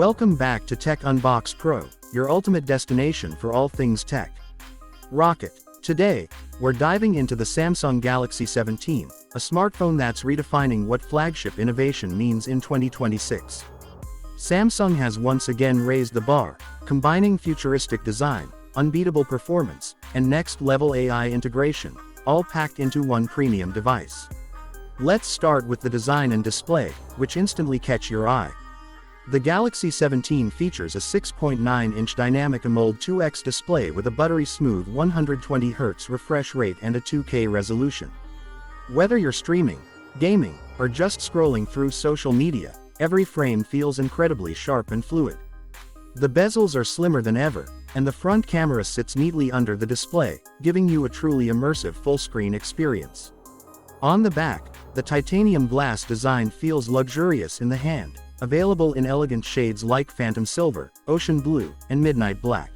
Welcome back to TechUnboxPro, your ultimate destination for all things tech. Rocket. Today, we're diving into the Samsung Galaxy 17, a smartphone that's redefining what flagship innovation means in 2026. Samsung has once again raised the bar, combining futuristic design, unbeatable performance, and next-level AI integration, all packed into one premium device. Let's start with the design and display, which instantly catch your eye. The Galaxy 17 features a 6.9-inch dynamic AMOLED 2X display with a buttery-smooth 120Hz refresh rate and a 2K resolution. Whether you're streaming, gaming, or just scrolling through social media, every frame feels incredibly sharp and fluid. The bezels are slimmer than ever, and the front camera sits neatly under the display, giving you a truly immersive full-screen experience. On the back, the titanium glass design feels luxurious in the hand, available in elegant shades like Phantom Silver, Ocean Blue, and Midnight Black.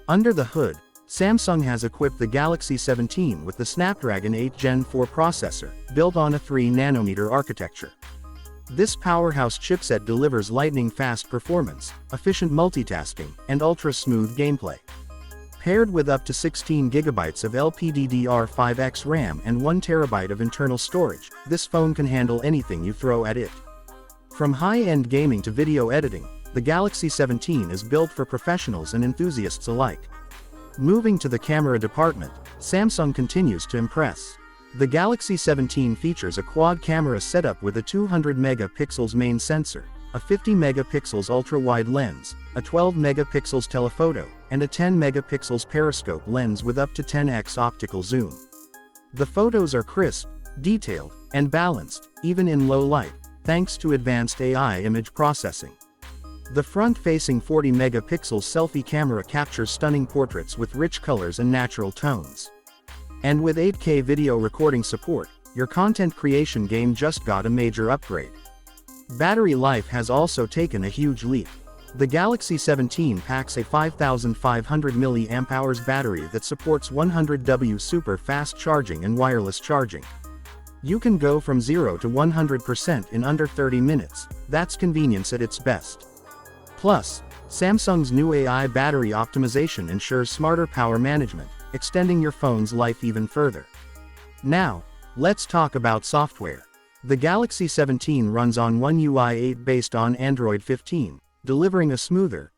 Under the hood, Samsung has equipped the Galaxy 17 with the Snapdragon 8 Gen 4 processor, built on a 3nm architecture. This powerhouse chipset delivers lightning-fast performance, efficient multitasking, and ultra-smooth gameplay. Paired with up to 16GB of LPDDR5X RAM and 1TB of internal storage, this phone can handle anything you throw at it. From high-end gaming to video editing, the Galaxy 17 is built for professionals and enthusiasts alike. Moving to the camera department, Samsung continues to impress. The Galaxy 17 features a quad camera setup with a 200MP main sensor, a 50MP ultra-wide lens, a 12MP telephoto, and a 10MP periscope lens with up to 10x optical zoom. The photos are crisp, detailed, and balanced, even in low light, thanks to advanced AI image processing. The front-facing 40MP selfie camera captures stunning portraits with rich colors and natural tones. And with 8K video recording support, your content creation game just got a major upgrade. Battery life has also taken a huge leap. The Galaxy 17 packs a 5500 mAh battery that supports 100W super fast charging and wireless charging. You can go from 0 to 100% in under 30 minutes, that's convenience at its best. Plus, Samsung's new AI battery optimization ensures smarter power management, extending your phone's life even further. Now, let's talk about software. The Galaxy 17 runs on One UI 8 based on Android 15, delivering a smoother,